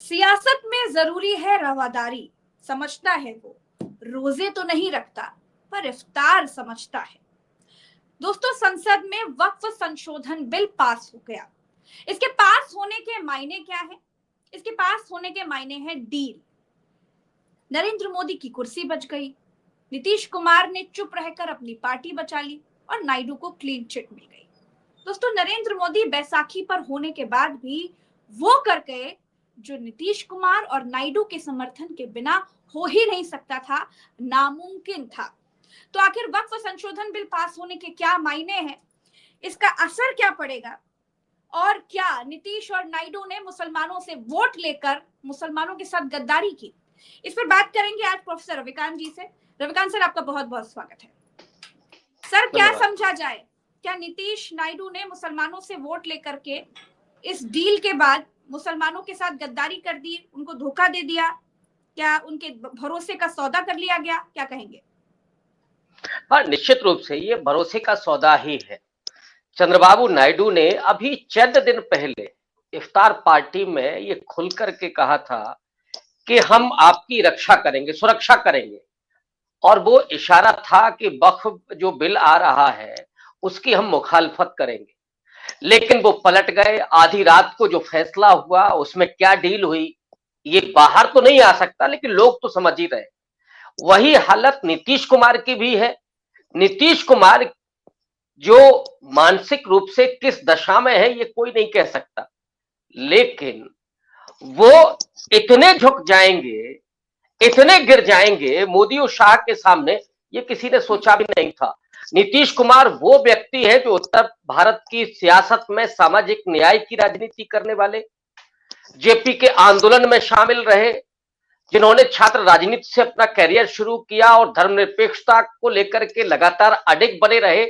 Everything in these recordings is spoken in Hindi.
सियासत में जरूरी है रवादारी, समझता है वो। रोजे तो नहीं रखता पर इफ्तार समझता है। दोस्तों, संसद में वक्फ संशोधन बिल पास हो गया। इसके पास होने के मायने क्या है? इसके पास होने के मायने है डील। नरेंद्र मोदी की कुर्सी बच गई, नीतीश कुमार ने चुप रहकर अपनी पार्टी बचा ली और नायडू को क्लीन चिट मिल गई। दोस्तों, नरेंद्र मोदी बैसाखी पर होने के बाद भी वो कर गए जो नीतीश कुमार और नायडू के समर्थन के बिना हो ही नहीं सकता था, नामुमकिन था। तो आखिर वक्फ संशोधन बिल पास होने के क्या मायने हैं, इसका असर क्या पड़ेगा, और क्या नीतीश और नायडू ने मुसलमानों से वोट लेकर मुसलमानों के साथ गद्दारी की, इस पर बात करेंगे आज प्रोफेसर रविकांत जी से। रविकांत सर, आपका बहुत बहुत स्वागत है। सर, क्या समझा जाए? क्या नीतीश नायडू ने मुसलमानों से वोट लेकर के इस डील के बाद मुसलमानों के साथ गद्दारी कर दी, उनको धोखा दे दिया? क्या उनके भरोसे का सौदा कर लिया गया? क्या कहेंगे? हाँ, निश्चित रूप से ये भरोसे का सौदा ही है। चंद्रबाबू नायडू ने अभी चंद दिन पहले इफ्तार पार्टी में ये खुल करके कहा था कि हम आपकी रक्षा करेंगे, सुरक्षा करेंगे, और वो इशारा था कि वक्फ जो बिल आ रहा है उसकी हम मुखालफत करेंगे। लेकिन वो पलट गए। आधी रात को जो फैसला हुआ उसमें क्या डील हुई ये बाहर तो नहीं आ सकता, लेकिन लोग तो समझ ही रहे। वही हालत नीतीश कुमार की भी है। नीतीश कुमार जो मानसिक रूप से किस दशा में है ये कोई नहीं कह सकता, लेकिन वो इतने झुक जाएंगे, इतने गिर जाएंगे मोदी और शाह के सामने, ये किसी ने सोचा भी नहीं था। नीतीश कुमार वो व्यक्ति है जो उत्तर भारत की सियासत में सामाजिक न्याय की राजनीति करने वाले, जेपी के आंदोलन में शामिल रहे, जिन्होंने छात्र राजनीति से अपना करियर शुरू किया और धर्मनिरपेक्षता को लेकर के लगातार अडिग बने रहे।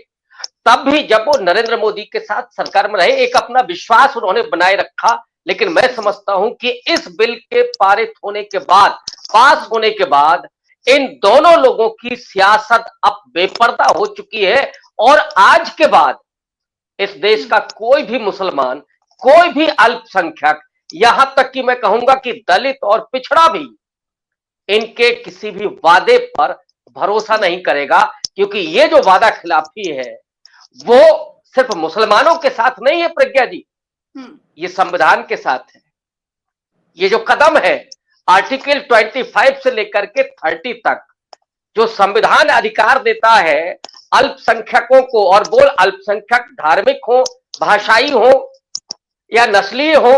तब भी जब वो नरेंद्र मोदी के साथ सरकार में रहे, एक अपना विश्वास उन्होंने बनाए रखा। लेकिन मैं समझता हूं कि इस बिल के पारित होने के बाद, पास होने के बाद, इन दोनों लोगों की सियासत अब बेपर्दा हो चुकी है। और आज के बाद इस देश का कोई भी मुसलमान, कोई भी अल्पसंख्यक, यहां तक कि मैं कहूंगा कि दलित और पिछड़ा भी इनके किसी भी वादे पर भरोसा नहीं करेगा, क्योंकि ये जो वादा खिलाफी है वो सिर्फ मुसलमानों के साथ नहीं है प्रज्ञा जी, ये संविधान के साथ है। ये जो कदम है आर्टिकल 25 से लेकर के 30 तक, जो संविधान अधिकार देता है अल्पसंख्यकों को, और बोल अल्पसंख्यक धार्मिक हो, भाषाई हो या नस्लीय हो,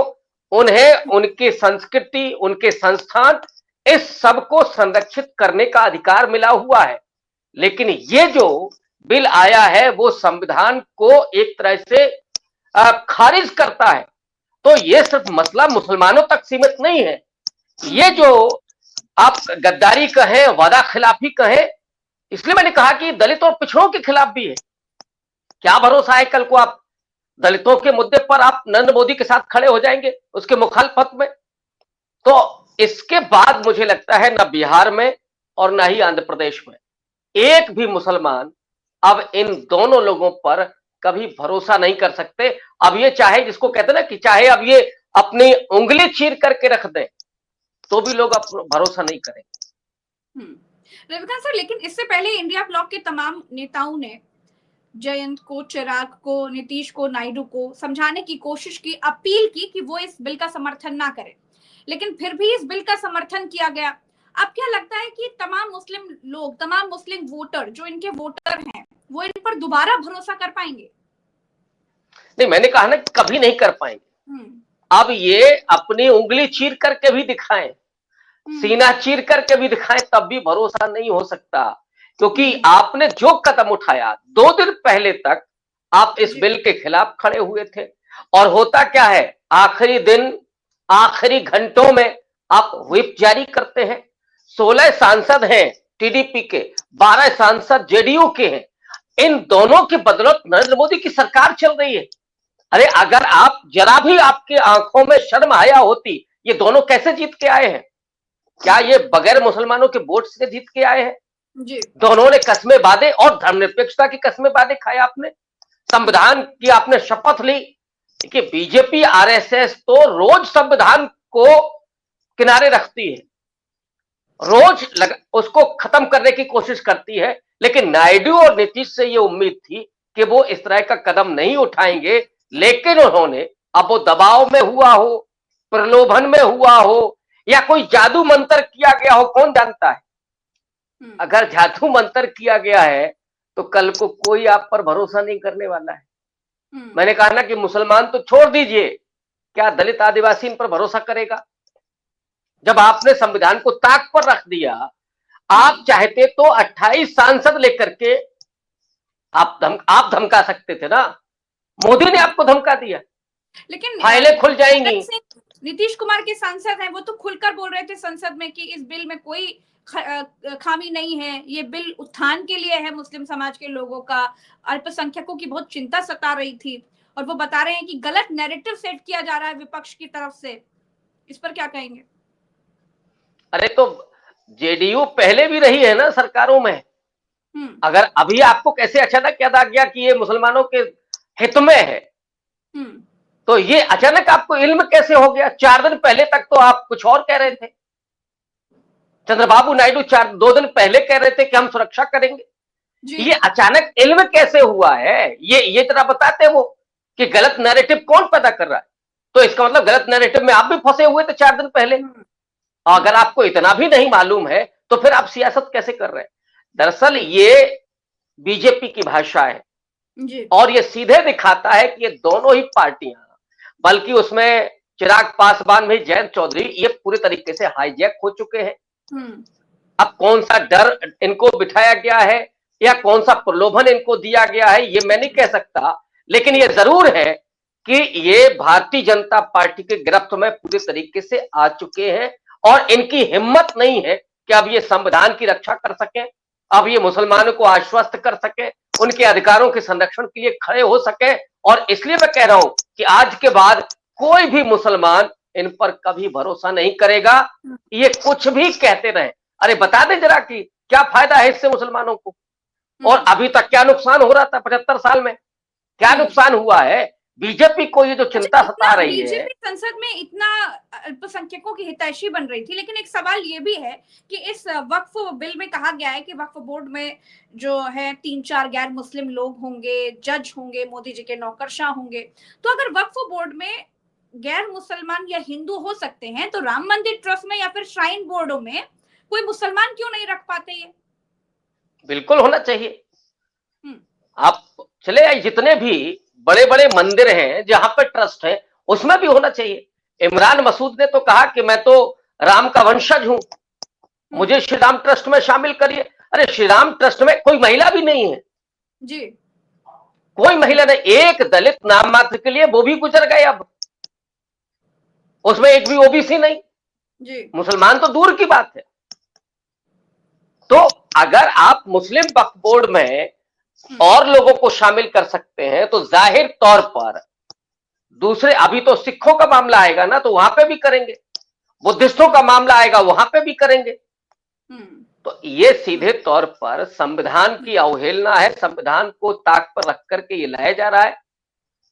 उन्हें उनकी संस्कृति, उनके संस्थान, इस सब को संरक्षित करने का अधिकार मिला हुआ है। लेकिन ये जो बिल आया है वो संविधान को एक तरह से खारिज करता है। तो ये सिर्फ मसला मुसलमानों तक सीमित नहीं है। ये जो आप गद्दारी कहें, वादा खिलाफी कहें, इसलिए मैंने कहा कि दलित और पिछड़ों के खिलाफ भी है। क्या भरोसा है कल को आप दलितों के मुद्दे पर आप नरेंद्र मोदी के साथ खड़े हो जाएंगे उसके मुखालफत में? तो इसके बाद मुझे लगता है न बिहार में और न ही आंध्र प्रदेश में एक भी मुसलमान अब इन दोनों लोगों पर कभी भरोसा नहीं कर सकते। अब ये चाहे, जिसको कहते हैं ना कि चाहे अब ये अपनी उंगली चीर करके रख दे तो भी लोग अब भरोसा नहीं करेंगे। रविकांत सर, लेकिन इससे पहले इंडिया ब्लॉक के तमाम नेताओं ने जयंत को, चिराग को, नीतीश को, नायडू को समझाने की कोशिश की, अपील की कि वो इस बिल का समर्थन ना करें, लेकिन फिर भी इस बिल का समर्थन किया गया। अब क्या लगता है कि तमाम मुस्लिम लोग, तमाम मुस्लिम वोटर जो इनके वोटर हैं, वो इन पर दोबारा भरोसा कर पाएंगे? नहीं, मैंने कहा ना कभी नहीं कर पाएंगे। अब ये अपनी उंगली चीर करके भी दिखाएं, सीना चीर करके भी दिखाएं, तब भी भरोसा नहीं हो सकता। क्योंकि आपने जो कदम उठाया 2 दिन पहले तक आप इस बिल के खिलाफ खड़े हुए थे, और होता क्या है, आखिरी दिन, आखिरी घंटों में आप व्हिप जारी करते हैं। 16 सांसद हैं टीडीपी के, 12 सांसद जेडीयू के हैं। इन दोनों की बदौलत नरेंद्र मोदी की सरकार चल रही है। अरे अगर आप जरा भी आपके आंखों में शर्म आया होती, ये दोनों कैसे जीत के आए हैं? क्या ये बगैर मुसलमानों के वोट से जीत के आए हैं? जी। दोनों ने कस्में बांधे और धर्मनिरपेक्षता की कस्में बांधे खाए आपने, संविधान की आपने शपथ ली। देखिए, बीजेपी आरएसएस तो रोज संविधान को किनारे रखती है, उसको खत्म करने की कोशिश करती है। लेकिन नायडू और नीतीश से ये उम्मीद थी कि वो इस तरह का कदम नहीं उठाएंगे, लेकिन उन्होंने, अब वो दबाव में हुआ हो, प्रलोभन में हुआ हो, या कोई जादू मंत्र किया गया हो, कौन जानता है। अगर जादू मंत्र किया गया है तो कल को कोई आप पर भरोसा नहीं करने वाला है। मैंने कहा ना कि मुसलमान तो छोड़ दीजिए, क्या दलित आदिवासी इन पर भरोसा करेगा। जब आपने संविधान को ताक पर रख दिया, आप चाहते तो 28 सांसद लेकर के आप धमका सकते थे ना। मोदी ने आपको धमका दिया, लेकिन फाइलें खुल जाएंगी। नीतीश कुमार के सांसद हैं, वो तो खुलकर बोल रहे थे संसद में कि इस बिल में कोई खामी नहीं है, ये बिल उत्थान के लिए है मुस्लिम समाज के लोगों का, अल्पसंख्यकों की बहुत चिंता सता रही थी, और वो बता रहे हैं कि गलत नैरेटिव सेट किया जा रहा है विपक्ष की तरफ से। इस पर क्या कहेंगे? अरे तो जेडीयू पहले भी रही है ना सरकारों में। अगर अभी आपको कैसे अचानक याद आ गया कि ये मुसलमानों के हित में है, तो ये अचानक आपको इल्म कैसे हो गया? 4 दिन पहले तक तो आप कुछ और कह रहे थे। चंद्रबाबू नायडू 2 दिन पहले कह रहे थे कि हम सुरक्षा करेंगे। ये अचानक इल्म कैसे हुआ है? ये जरा बताते वो कि गलत नैरेटिव कौन पैदा कर रहा है। तो इसका मतलब गलत नैरेटिव में आप भी फंसे हुए थे 4 दिन पहले। अगर आपको इतना भी नहीं मालूम है तो फिर आप सियासत कैसे कर रहे हैं? दरअसल ये बीजेपी की भाषा है जी। और ये सीधे दिखाता है कि ये दोनों ही पार्टियां, बल्कि उसमें चिराग पासवान में जयंत चौधरी, ये पूरे तरीके से हाईजैक हो चुके हैं। अब कौन सा डर इनको बिठाया गया है या कौन सा प्रलोभन इनको दिया गया है, ये मैं नहीं कह सकता, लेकिन ये जरूर है कि ये भारतीय जनता पार्टी के गिरफ्त में पूरे तरीके से आ चुके हैं और इनकी हिम्मत नहीं है कि अब ये संविधान की रक्षा कर सकें, अब ये मुसलमानों को आश्वस्त कर सके, उनके अधिकारों के संरक्षण के लिए खड़े हो सके। और इसलिए मैं कह रहा हूं कि आज के बाद कोई भी मुसलमान इन पर कभी भरोसा नहीं करेगा। ये कुछ भी कहते रहे, अरे बता दें जरा कि क्या फायदा है इससे मुसलमानों को, और अभी तक क्या नुकसान हो रहा था 75 साल में, क्या नुकसान हुआ है। बीजेपी को ये जो चिंता सता रही है, बीजेपी संसद में इतना अल्पसंख्यकों की हितैषी बन रही थी, लेकिन एक सवाल ये भी है कि इस वक्फ बिल में कहा गया है कि वक्फ बोर्ड में जो है 3-4 गैर मुस्लिम लोग होंगे, जज होंगे, मोदी जी के नौकरशाह होंगे। तो अगर वक्फ बोर्ड में गैर मुसलमान या हिंदू हो सकते हैं, तो राम मंदिर ट्रस्ट में या फिर श्राइन बोर्डों में कोई मुसलमान क्यों नहीं रख पाते? ये बिल्कुल होना चाहिए। आप चले आए, जितने भी बड़े बड़े मंदिर हैं जहां पर ट्रस्ट है उसमें भी होना चाहिए। इमरान मसूद ने तो कहा कि मैं तो राम का वंशज हूं, मुझे श्री राम ट्रस्ट में शामिल करिए। अरे श्री राम ट्रस्ट में कोई महिला भी नहीं है जी, कोई महिला नहीं, एक दलित नाम मात्र के लिए, वो भी गुजर गए, अब उसमें एक भी ओबीसी नहीं जी, मुसलमान तो दूर की बात है। तो अगर आप मुस्लिम वक्फ बोर्ड में और लोगों को शामिल कर सकते हैं तो जाहिर तौर पर दूसरे, अभी तो सिखों का मामला आएगा ना, तो वहां पे भी करेंगे, बुद्धिस्टों का मामला आएगा वहां पे भी करेंगे। तो ये सीधे तौर पर संविधान की अवहेलना है। संविधान को ताक पर रख करके ये लाया जा रहा है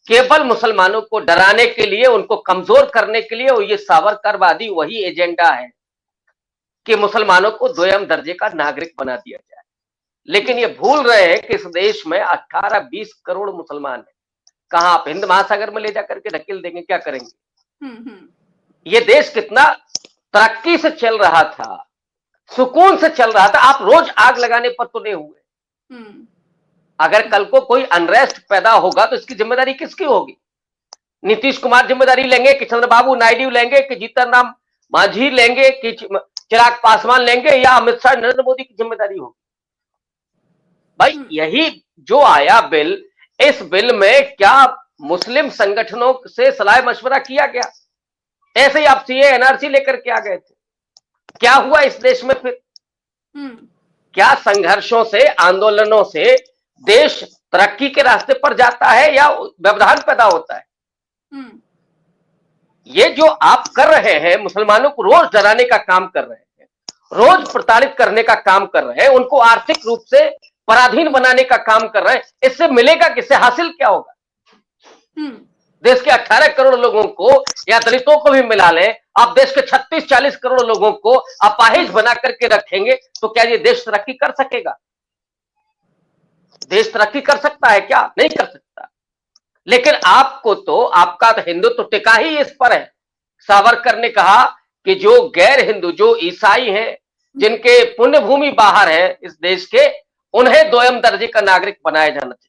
केवल मुसलमानों को डराने के लिए, उनको कमजोर करने के लिए। और ये सावरकरवादी वही एजेंडा है कि मुसलमानों को दोयम दर्जे का नागरिक बना दिया जाए। लेकिन ये भूल रहे हैं कि इस देश में 18-20 करोड़ मुसलमान हैं। कहां आप हिंद महासागर में ले जाकर के ढकेल देंगे, क्या करेंगे? ये देश कितना तरक्की से चल रहा था, सुकून से चल रहा था, आप रोज आग लगाने पर तो नहीं हुए। अगर कल को कोई अनरेस्ट पैदा होगा तो इसकी जिम्मेदारी किसकी होगी? नीतीश कुमार जिम्मेदारी लेंगे कि चंद्रबाबू नायडू लेंगे कि जीतन राम मांझी लेंगे कि चिराग पासवान लेंगे या अमित शाह नरेंद्र मोदी की जिम्मेदारी होगी? भाई यही जो आया बिल, इस बिल में क्या मुस्लिम संगठनों से सलाह मशवरा किया गया? ऐसे ही आप सीए एनआरसी लेकर के आ गए थे, क्या हुआ इस देश में फिर? क्या संघर्षों से, आंदोलनों से देश तरक्की के रास्ते पर जाता है या व्यवधान पैदा होता है? ये जो आप कर रहे हैं, मुसलमानों को रोज डराने का काम कर रहे हैं, रोज प्रताड़ित करने का काम कर रहे हैं, उनको आर्थिक रूप से पराधीन बनाने का काम कर रहे हैं, इससे मिलेगा किससे, हासिल क्या होगा? देश के 18 करोड़ लोगों को या दलितों को भी मिला लें, आप देश के 36-40 करोड़ लोगों को अपाहिज बना करके रखेंगे तो क्या ये देश तरक्की कर सकेगा? देश तरक्की कर सकता है क्या? नहीं कर सकता। लेकिन आपको तो आपका तो हिंदुत्व टिका ही इस पर है। सावरकर ने कहा कि जो गैर हिंदू, जो ईसाई हैं, जिनके पुण्य भूमि बाहर है इस देश के, उन्हें दोयम दर्जे का नागरिक बनाया जाना चाहिए।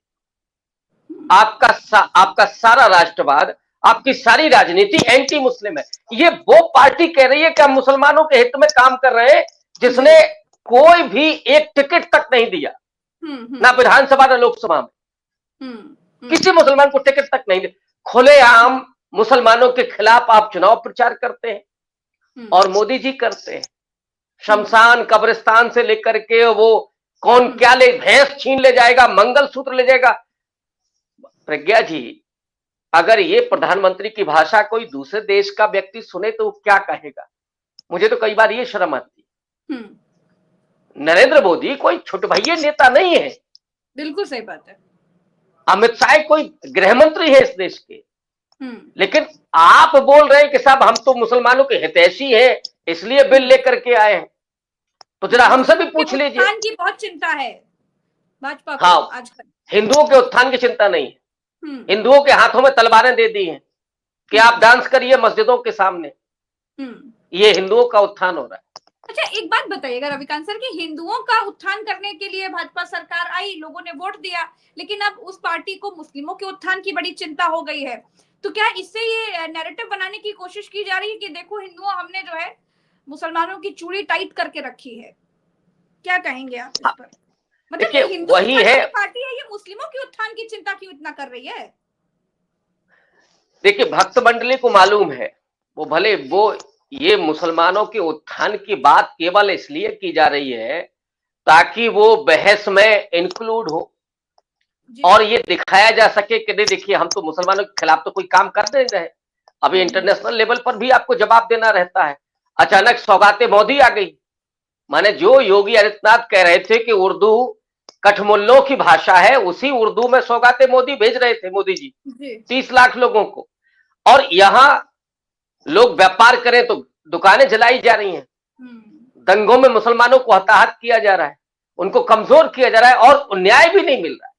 आपका सारा राष्ट्रवाद, आपकी सारी राजनीति एंटी मुस्लिम है। ये वो पार्टी कह रही है कि हम मुसलमानों के हित में काम कर रहे हैं, जिसने कोई भी एक टिकट तक नहीं दिया, ना विधानसभा ना लोकसभा में किसी मुसलमान को टिकट तक नहीं दिया। खुलेआम मुसलमानों के खिलाफ आप चुनाव प्रचार करते हैं और मोदी जी करते हैं। शमशान कब्रिस्तान से लेकर के वो कौन क्या ले, भैंस छीन ले जाएगा, मंगलसूत्र ले जाएगा। प्रज्ञा जी, अगर ये प्रधानमंत्री की भाषा कोई दूसरे देश का व्यक्ति सुने तो वो क्या कहेगा? मुझे तो कई बार ये शर्म आती है। नरेंद्र मोदी कोई छुटभइये नेता नहीं है। बिल्कुल सही बात है। अमित शाह कोई गृह मंत्री है इस देश के। लेकिन आप बोल रहे हैं कि साहब हम तो मुसलमानों के हितैषी हैं, इसलिए बिल लेकर के आए हैं। तो जरा हमसे भी पूछ लीजिए। उत्थान की बहुत चिंता है भाजपा को। हाँ, आजकल हिंदुओं के उत्थान की चिंता नहीं है। हिंदुओं के हाथों में तलवारें दे दी हैं कि आप डांस करिए मस्जिदों के सामने। ये हिंदुओं का उत्थान हो रहा है। अच्छा, एक बात बताइएगा रविकांत सर, कि हिंदुओं का उत्थान करने के लिए भाजपा सरकार आई, लोगों ने वोट दिया, लेकिन अब उस पार्टी को मुस्लिमों के उत्थान की बड़ी चिंता हो गई है। तो क्या इससे ये नैरेटिव बनाने की कोशिश की जा रही है कि देखो हिंदुओं, हमने जो है मुसलमानों की चूड़ी टाइट करके रखी है? क्या कहेंगे आप इस पर? मतलब ये हिंदू वही है पार्टी है, ये मुस्लिमों के उत्थान की चिंता क्यों इतना कर रही है? देखिए, भक्त मंडली को मालूम है, वो भले वो ये मुसलमानों के उत्थान की बात केवल इसलिए की जा रही है ताकि वो बहस में इंक्लूड हो और ये दिखाया जा सके कि नहीं देखिए हम तो मुसलमानों के खिलाफ तो कोई काम कर नहीं रहे। अभी इंटरनेशनल लेवल पर भी आपको जवाब देना रहता है। अचानक सौगाते मोदी आ गई। माने जो योगी आदित्यनाथ कह रहे थे कि उर्दू कठमुल्लों की भाषा है, उसी उर्दू में सौगाते मोदी भेज रहे थे मोदी जी 30 लाख लोगों को। और यहां लोग व्यापार करें तो दुकानें जलाई जा रही हैं, दंगों में मुसलमानों को हताहत किया जा रहा है, उनको कमजोर किया जा रहा है और न्याय भी नहीं मिल रहा है।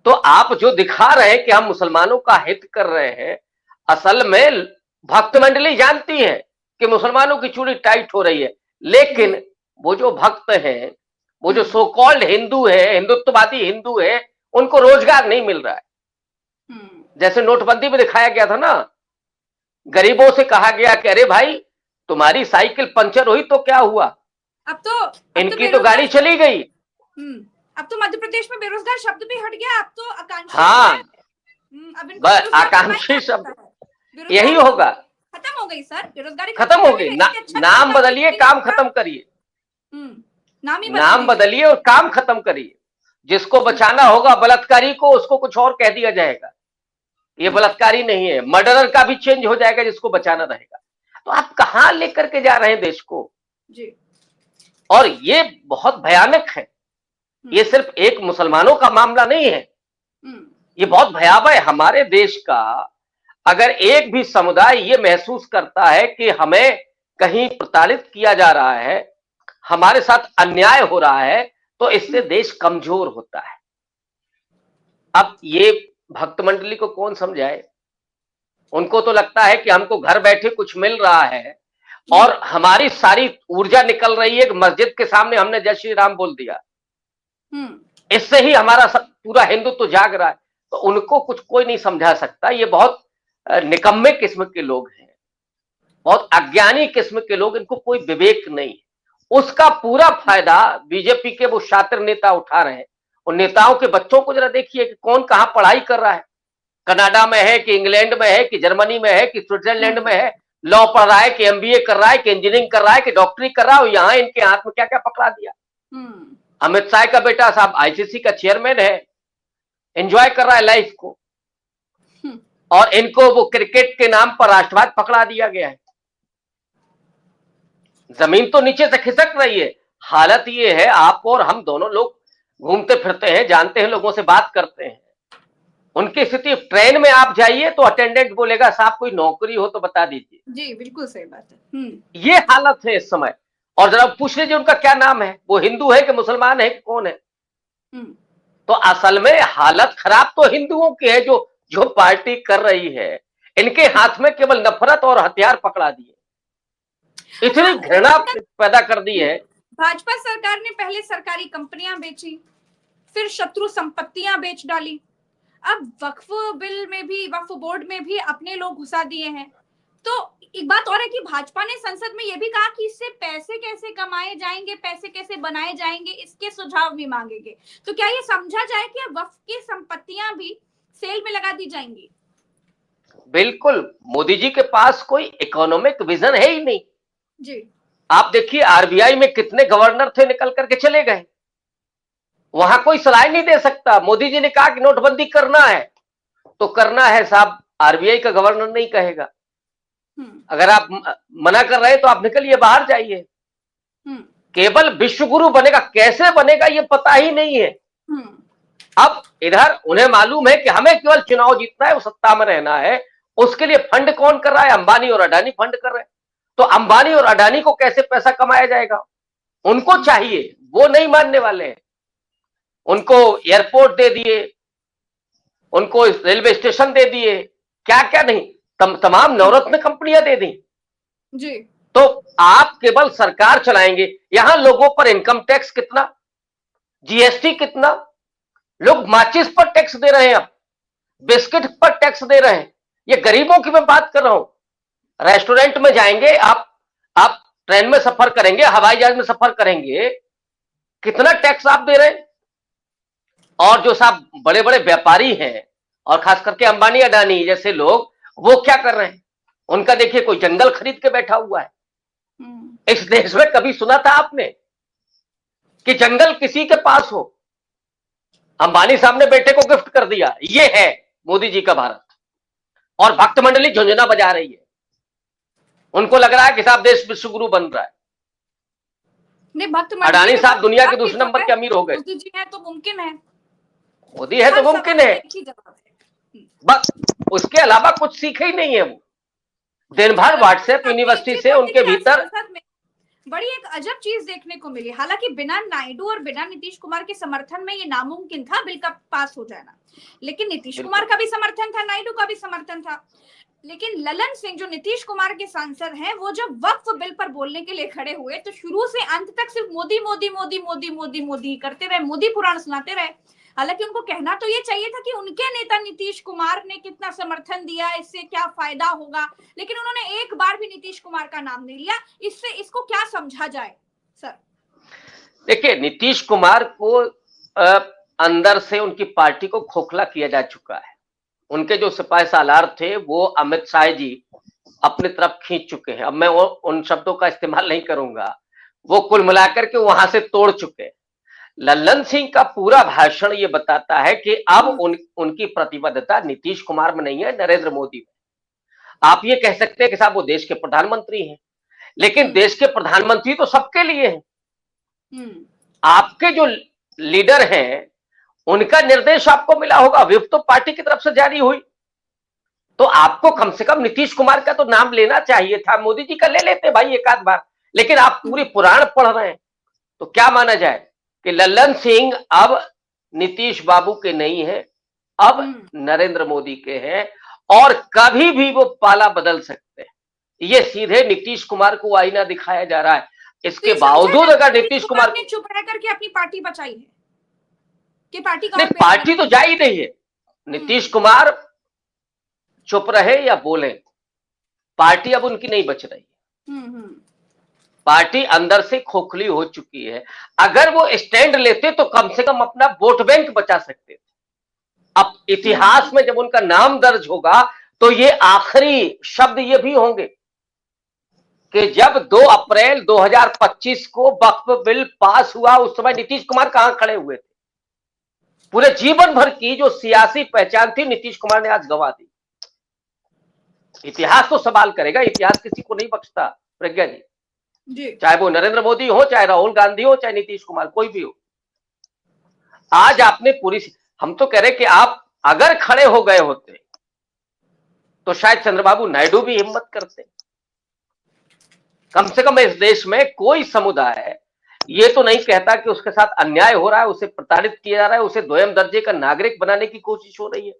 तो आप जो दिखा रहे हैं कि हम मुसलमानों का हित कर रहे हैं, असल में भक्त मंडली जानती है कि मुसलमानों की चूड़ी टाइट हो रही है, लेकिन वो जो भक्त हैं, वो जो सो कॉल्ड हिंदू है, हिंदुत्ववादी हिंदू है, उनको रोजगार नहीं मिल रहा है। जैसे नोटबंदी में दिखाया गया था ना, गरीबों से कहा गया कि अरे भाई तुम्हारी साइकिल पंचर हुई तो क्या हुआ, अब इनकी तो गाड़ी चली गई। अब तो मध्य प्रदेश में बेरोजगार शब्द भी हट गया, अब तो आकांक्षी। हाँ, अब आकांक्षी शब्द यही होगा। खत्म हो गई सर, बेरोजगारी खत्म हो गई। नाम बदलिए, काम खत्म करिए। नाम बदलिए और काम खत्म करिए। जिसको बचाना होगा बलात्कारी को, उसको कुछ और कह दिया जाएगा, ये बलात्कारी नहीं है। मर्डरर का भी चेंज हो जाएगा जिसको बचाना रहेगा। तो आप कहां लेकर के जा रहे हैं देश को जी? और ये बहुत भयानक है। ये सिर्फ एक मुसलमानों का मामला नहीं है, ये बहुत भयावह है। हमारे देश का अगर एक भी समुदाय ये महसूस करता है कि हमें कहीं प्रताड़ित किया जा रहा है, हमारे साथ अन्याय हो रहा है, तो इससे देश कमजोर होता है। अब ये भक्त मंडली को कौन समझाए? उनको तो लगता है कि हमको घर बैठे कुछ मिल रहा है और हमारी सारी ऊर्जा निकल रही है कि मस्जिद के सामने हमने जय श्री राम बोल दिया, इससे ही हमारा पूरा हिंदुत्व जाग रहा है। तो उनको कुछ कोई नहीं समझा सकता। ये बहुत निकम्मे किस्म के लोग हैं, बहुत अज्ञानी किस्म के लोग, इनको कोई विवेक नहीं। उसका पूरा फायदा बीजेपी के वो शातिर नेता उठा रहे हैं। उन नेताओं के बच्चों को जरा देखिए कि कौन कहां पढ़ाई कर रहा है, कनाडा में है कि इंग्लैंड में है कि जर्मनी में है कि स्विट्जरलैंड में है, लॉ पढ़ रहा है कि एमबीए कर रहा है कि इंजीनियरिंग कर रहा है कि डॉक्टरी कर रहा है, और यहाँ इनके हाथ में क्या क्या पकड़ा दिया। अमित शाह का बेटा साहब आईसीसी का चेयरमैन है, एंजॉय कर रहा है लाइफ को, और इनको वो क्रिकेट के नाम पर राष्ट्रवाद पकड़ा दिया गया है। जमीन तो नीचे से खिसक रही है। हालत ये है, आप और हम दोनों लोग घूमते फिरते हैं, जानते हैं, लोगों से बात करते हैं, उनकी स्थिति, ट्रेन में आप जाइए तो अटेंडेंट बोलेगा साहब कोई नौकरी हो तो बता दीजिए। जी बिल्कुल सही बात है। ये हालत है इस समय। और जरा पूछ लीजिए उनका क्या नाम है, वो हिंदू है कि मुसलमान है कि कौन है। तो असल में हालत खराब तो हिंदुओं की है, जो जो पार्टी कर रही है। इनके हाथ में केवल नफरत और हथियार पकड़ा दिए, इतनी घृणा पैदा कर दी है। भाजपा सरकार ने पहले सरकारी कंपनियां बेची, फिर शत्रु संपत्तियां बेच डाली, अब वक्फ बिल में भी, वक्फ बोर्ड में भी अपने लोग घुसा दिए हैं। तो एक बात और है कि भाजपा ने संसद में यह भी कहा कि इससे पैसे कैसे कमाए जाएंगे, पैसे कैसे बनाए जाएंगे, इसके सुझाव भी मांगेंगे। तो क्या ये समझा जाए कि वक्फ की संपत्तियां भी सेल में लगा दी जाएंगी? बिल्कुल, मोदी जी के पास कोई इकोनॉमिक विजन है ही नहीं जी। आप देखिए आरबीआई में कितने गवर्नर थे, निकल करके चले गए। वहां कोई सलाह नहीं दे सकता। मोदी जी ने कहा कि नोटबंदी करना है तो करना है साहब, आरबीआई का गवर्नर नहीं कहेगा। अगर आप मना कर रहे हैं तो आप निकलिए, बाहर जाइए। केवल विश्वगुरु बनेगा, कैसे बनेगा ये पता ही नहीं है। अब इधर उन्हें मालूम है कि हमें केवल चुनाव जीतना है, वो सत्ता में रहना है। उसके लिए फंड कौन कर रहा है? अंबानी और अडानी फंड कर रहे हैं। तो अंबानी और अडानी को कैसे पैसा कमाया जाएगा, उनको चाहिए, वो नहीं मानने वाले हैं। उनको एयरपोर्ट दे दिए, उनको रेलवे स्टेशन दे दिए, क्या क्या नहीं, तमाम नवरत्न कंपनियां दे दी जी। तो आप केवल सरकार चलाएंगे। यहां लोगों पर इनकम टैक्स कितना, जीएसटी कितना, लोग माचिस पर टैक्स दे रहे हैं, अब बिस्किट पर टैक्स दे रहे हैं। ये गरीबों की मैं बात कर रहा हूं। रेस्टोरेंट में जाएंगे आप ट्रेन में सफर करेंगे, हवाई जहाज में सफर करेंगे, कितना टैक्स आप दे रहे हैं। और जो साहब बड़े बड़े व्यापारी हैं, और खास करके अंबानी अडानी जैसे लोग, वो क्या कर रहे हैं? उनका देखिए कोई जंगल खरीद के बैठा हुआ है। इस देश में कभी सुना था आपने कि जंगल किसी के पास हो? अंबानी साहब ने बेटे को गिफ्ट कर दिया। ये है मोदी जी का भारत। और भक्त मंडली झुंझुना बजा रही है, उनको लग रहा है कि साहब देश विश्वगुरु बन रहा है। नहीं, भक्त अडानी साहब दुनिया के दूसरे नंबर के अमीर हो गए। मोदी जी है तो मुमकिन है, मोदी है तो मुमकिन है, बस उसके अलावा कुछ सीखे ही नहीं है। वो दिन भर व्हाट्सएप यूनिवर्सिटी से उनके भीतर बड़ी एक अजब चीज देखने को मिली। हालांकि बिना नायडू और बिना नीतीश कुमार के समर्थन में ये नामुमकिन था बिल का पास हो जाना, लेकिन नीतीश कुमार का भी समर्थन था, नायडू का भी समर्थन था। लेकिन ललन सिंह जो नीतीश कुमार के सांसद हैं, वो जब वक्फ बिल पर बोलने के लिए खड़े हुए तो शुरू से अंत तक सिर्फ मोदी मोदी मोदी मोदी मोदी मोदी करते रहे, मोदी पुराण सुनाते रहे। हालांकि उनको कहना तो ये चाहिए था कि उनके नेता नीतीश कुमार ने कितना समर्थन दिया, इससे क्या फायदा होगा, लेकिन उन्होंने एक बार भी नीतीश कुमार का नाम नहीं लिया। इससे इसको क्या समझा जाए सर? देखिए, नीतीश कुमार को अंदर से उनकी पार्टी को खोखला किया जा चुका है। उनके जो सिपाही सालार थे वो अमित शाह जी अपनी तरफ खींच चुके हैं। अब मैं उन शब्दों का इस्तेमाल नहीं करूंगा, वो कुल मिलाकर के वहां से तोड़ चुके हैं। लल्लन सिंह का पूरा भाषण ये बताता है कि अब उनकी प्रतिबद्धता नीतीश कुमार में नहीं है, नरेंद्र मोदी में। आप ये कह सकते हैं कि साहब वो देश के प्रधानमंत्री हैं, लेकिन देश के प्रधानमंत्री तो सबके लिए हैं। आपके जो लीडर हैं उनका निर्देश आपको मिला होगा, व्हिप तो पार्टी की तरफ से जारी हुई, तो आपको कम से कम नीतीश कुमार का तो नाम लेना चाहिए था। मोदी जी का ले लेते भाई एक आध बार, लेकिन आप पूरी पुराण पढ़ रहे हैं। तो क्या माना जाए कि लल्लन सिंह अब नीतीश बाबू के नहीं है, अब नरेंद्र मोदी के हैं, और कभी भी वो पाला बदल सकते हैं। ये सीधे नीतीश कुमार को आईना दिखाया जा रहा है। इसके बावजूद अगर नीतीश कुमार ने चुप रह करके अपनी पार्टी बचाई है कि पार्टी का नहीं, पार्टी तो जा ही नहीं है। नीतीश कुमार चुप रहे या बोले, पार्टी अब उनकी नहीं बच रही। पार्टी अंदर से खोखली हो चुकी है। अगर वो स्टैंड लेते तो कम से कम अपना वोट बैंक बचा सकते थे। अब इतिहास में जब उनका नाम दर्ज होगा तो ये आखिरी शब्द ये भी होंगे कि जब 2 अप्रैल 2025 को वक्फ बिल पास हुआ, उस समय नीतीश कुमार कहां खड़े हुए थे। पूरे जीवन भर की जो सियासी पहचान थी नीतीश कुमार ने आज गंवा दी। इतिहास तो सवाल करेगा, इतिहास किसी को नहीं बख्शता प्रज्ञा जी, चाहे वो नरेंद्र मोदी हो, चाहे राहुल गांधी हो, चाहे नीतीश कुमार, कोई भी हो। आज आपने पूरी, हम तो कह रहे कि आप अगर खड़े हो गए होते तो शायद चंद्रबाबू नायडू भी हिम्मत करते। कम से कम इस देश में कोई समुदाय ये तो नहीं कहता कि उसके साथ अन्याय हो रहा है, उसे प्रताड़ित किया जा रहा है, उसे दोयम दर्जे का नागरिक बनाने की कोशिश हो रही है।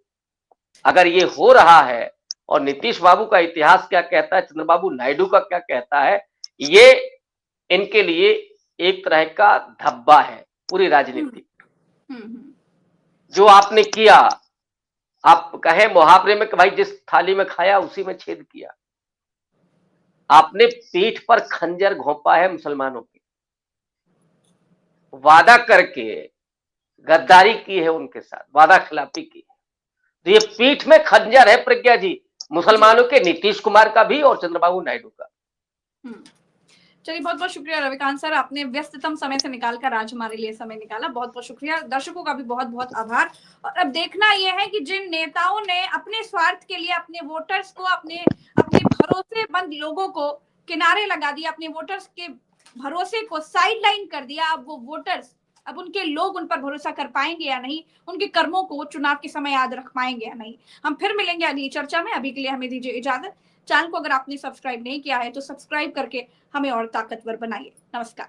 अगर ये हो रहा है और नीतीश बाबू का इतिहास क्या कहता है, चंद्रबाबू नायडू का क्या कहता है, ये इनके लिए एक तरह का धब्बा है पूरी राजनीति। जो आपने किया, आप कहे मुहावरे में कि भाई जिस थाली में खाया उसी में छेद किया। आपने पीठ पर खंजर घोंपा है मुसलमानों की, वादा करके गद्दारी की है उनके साथ, वादा खिलाफी की है। तो ये पीठ में खंजर है प्रज्ञा जी, मुसलमानों के, नीतीश कुमार का भी और चंद्रबाबू नायडू का। चलिए, बहुत बहुत शुक्रिया रविकांत सर, आपने व्यस्ततम समय से निकालकर आज हमारे लिए समय निकाला, बहुत बहुत शुक्रिया। दर्शकों का भी बहुत बहुत आभार। और अब देखना यह है कि जिन नेताओं ने अपने स्वार्थ के लिए अपने वोटर्स को, अपने भरोसेमंद लोगों को किनारे लगा दिया, अपने वोटर्स के भरोसे को साइडलाइन कर दिया, अब वो वोटर्स, अब उनके लोग उन पर भरोसा कर पाएंगे या नहीं, उनके कर्मों को चुनाव के समय याद रख पाएंगे या नहीं। हम फिर मिलेंगे अगली चर्चा में, अभी के लिए हमें दीजिए इजाजत। चैनल को अगर आपने सब्सक्राइब नहीं किया है तो सब्सक्राइब करके हमें और ताकतवर बनाइए। नमस्कार।